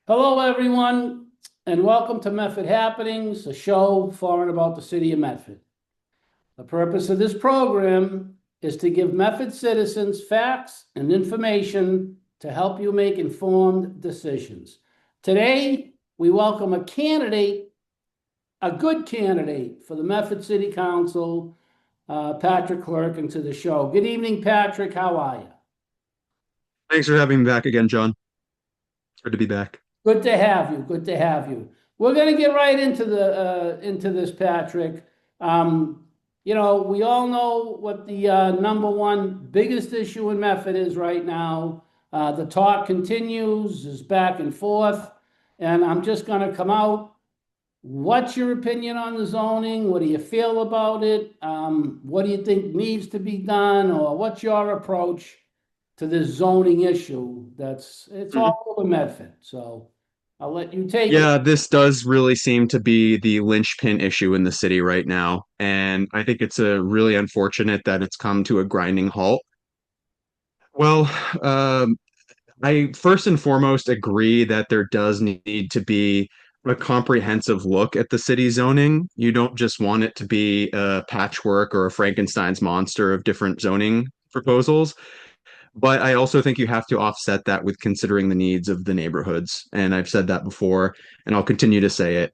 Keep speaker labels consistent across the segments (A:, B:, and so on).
A: Hello, everyone, and welcome to Medford Happenings, a show for and about the city of Medford. The purpose of this program is to give Medford citizens facts and information to help you make informed decisions. Today, we welcome a good candidate for the Medford City Council, Patrick Clerkin, to the show. Good evening, Patrick. How are you?
B: Thanks for having me back again, John. It's good to be back.
A: Good to have you. Good to have you. We're going to get right into this, Patrick. We all know what the number one biggest issue in Medford is right now. The talk continues, is back and forth, and I'm just going to come out. What's your opinion on the zoning? What do you feel about it? What do you think needs to be done, or what's your approach to this zoning issue? It's
B: Mhm.
A: all over Medford, so I'll let you take it.
B: Yeah, this does really seem to be the linchpin issue in the city right now. And I think it's really unfortunate that it's come to a grinding halt. Well, um, I first and foremost agree that there does need to be a comprehensive look at the city zoning. You don't just want it to be a patchwork or a Frankenstein's monster of different zoning proposals. But I also think you have to offset that with considering the needs of the neighborhoods. And I've said that before, and I'll continue to say it.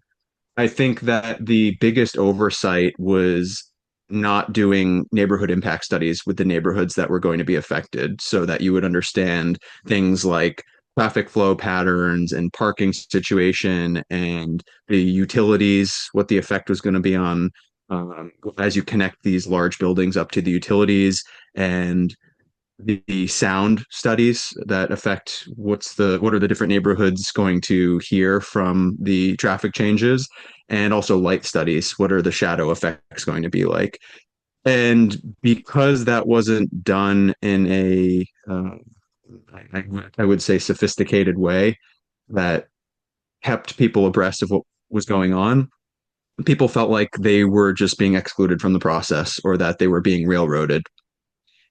B: I think that the biggest oversight was not doing neighborhood impact studies with the neighborhoods that were going to be affected so that you would understand things like traffic flow patterns and parking situation and the utilities, what the effect was going to be on as you connect these large buildings up to the utilities and the sound studies that affect what are the different neighborhoods going to hear from the traffic changes, and also light studies, what are the shadow effects going to be like. And because that wasn't done in a I would say sophisticated way that kept people abreast of what was going on, people felt like they were just being excluded from the process or that they were being railroaded.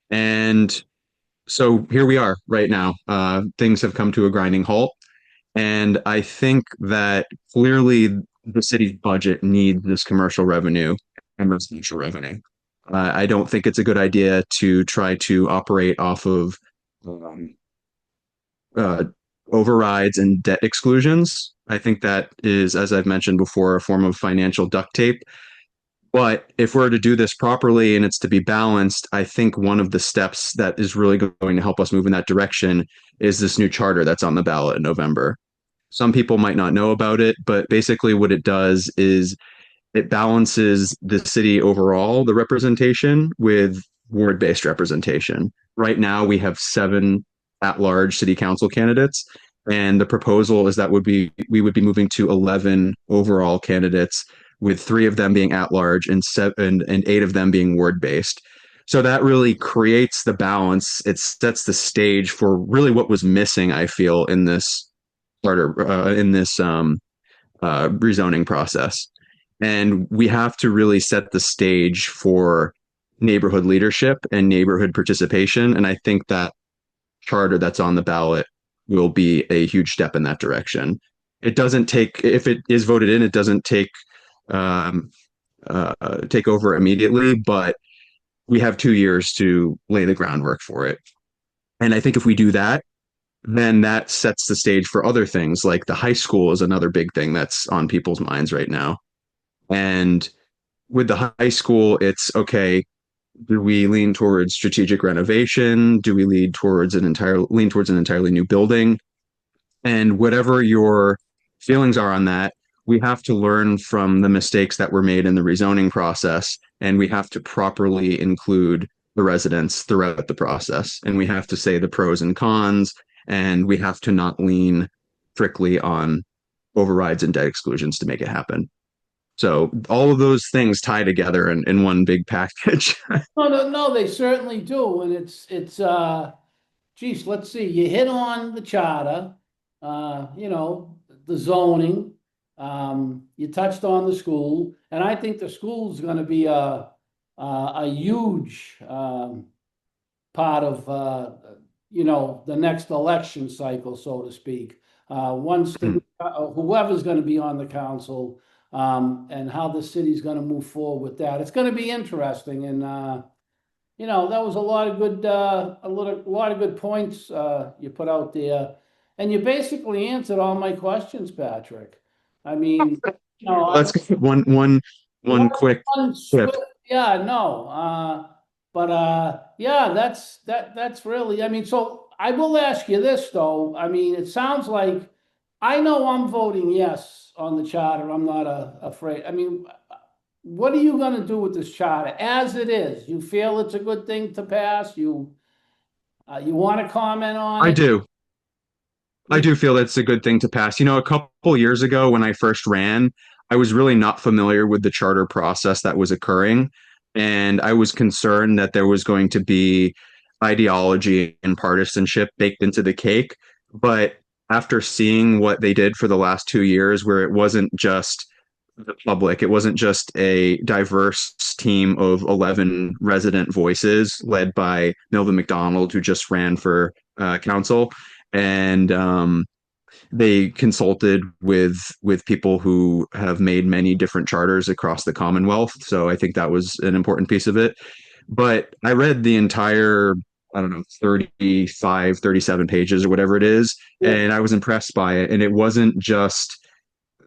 B: And so here we are right now. Things have come to a grinding halt. And I think that clearly the city's budget needs this commercial revenue and residential revenue. I don't think it's a good idea to try to operate off of um, uh, overrides and debt exclusions. I think that is, as I've mentioned before, a form of financial duct tape. But if we're to do this properly and it's to be balanced, I think one of the steps that is really going to help us move in that direction is this new charter that's on the ballot in November. Some people might not know about it, but basically what it does is it balances the city overall, the representation, with ward-based representation. Right now, we have 7 at-large city council candidates, and the proposal is that we would be moving to 11 overall candidates, with 3 of them being at-large and 8 of them being ward-based. So that really creates the balance. It sets the stage for really what was missing, I feel, in this rezoning process. And we have to really set the stage for neighborhood leadership and neighborhood participation. And I think that charter that's on the ballot will be a huge step in that direction. It doesn't take, if it is voted in, it doesn't um, take over immediately, but we have 2 years to lay the groundwork for it. And I think if we do that, then that sets the stage for other things like the high school is another big thing that's on people's minds right now. And with the high school, it's okay, do we lean towards strategic renovation? Do we lean towards an entirely new building? And whatever your feelings are on that, we have to learn from the mistakes that were made in the rezoning process, and we have to properly include the residents throughout the process. And we have to say the pros and cons, and we have to not lean strictly on overrides and debt exclusions to make it happen. So all of those things tie together in one big package.
A: No, no, no, they certainly do, and geez, let's see. You hit on the charter, the zoning. You touched on the school, and I think the school is going to be a huge part of the next election cycle, so to speak. once whoever's going to be on the council, and how the city's going to move forward with that. It's going to be interesting, and that was a lot of good, lot of good points you put out there, and you basically answered all my questions, Patrick. I mean,
B: Let's get one quick tip.
A: swift, yeah, no, but yeah, that's really. I mean, so I will ask you this though. I mean, it sounds like I know I'm voting yes on the charter. I'm not afraid. I mean, what are you going to do with this charter as it is? You feel it's a good thing to pass? You want to comment on
B: I
A: it?
B: do. I do feel that's a good thing to pass. A couple years ago when I first ran, I was really not familiar with the charter process that was occurring. And I was concerned that there was going to be ideology and partisanship baked into the cake. But after seeing what they did for the last 2 years, where it wasn't just the public, it wasn't just a diverse team of 11 resident voices led by Melvin McDonald, who just ran for council. And they consulted with people who have made many different charters across the Commonwealth. So I think that was an important piece of it. But I read the entire, I don't know, 35, 37 pages or whatever it is,
A: Yeah.
B: and I was impressed by it. And it wasn't just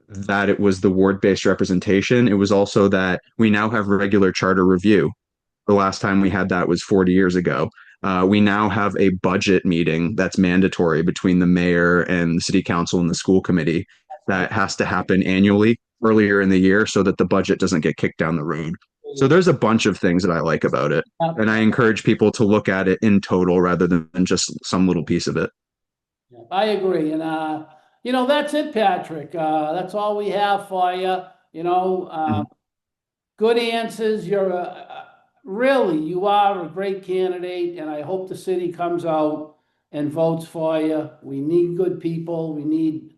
B: that it was the ward-based representation, it was also that we now have regular charter review. The last time we had that was 40 years ago. We now have a budget meeting that's mandatory between the mayor and the city council and the school committee that has to happen annually earlier in the year so that the budget doesn't get kicked down the road. So there's a bunch of things that I like about it. And I encourage people to look at it in total rather than just some little piece of it.
A: I agree. And, that's it, Patrick. That's all we have for you.
B: Mhm.
A: Good answers. Really, you are a great candidate, and I hope the city comes out and votes for you. We need good people. We need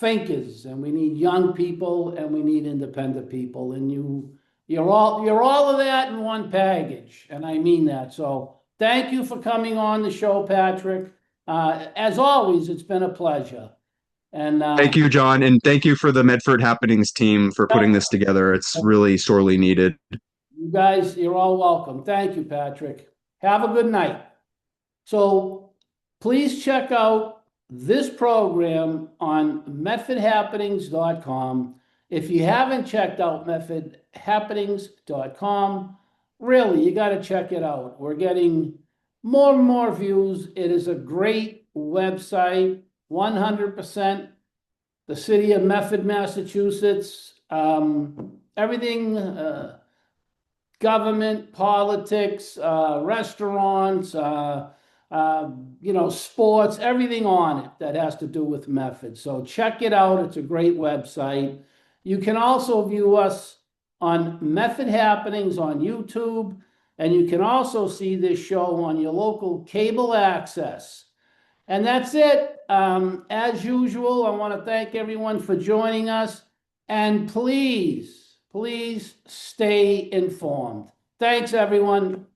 A: thinkers, and we need young people, and we need independent people. And you're all of that in one package, and I mean that. So thank you for coming on the show, Patrick. As always, it's been a pleasure. And
B: Thank you, John. And thank you for the Medford Happenings team for putting this together. It's really sorely needed.
A: you guys, you're all welcome. Thank you, Patrick. Have a good night. So please check out this program on medfordhappenings.com. If you haven't checked out medfordhappenings.com, really, you got to check it out. We're getting more and more views. It is a great website, 100% the city of Medford, Massachusetts. Everything, government, politics, restaurants, sports, everything on it that has to do with Medford. So check it out. It's a great website. You can also view us on Medford Happenings on YouTube, and you can also see this show on your local cable access. And that's it. As usual, I want to thank everyone for joining us. And please stay informed. Thanks, everyone.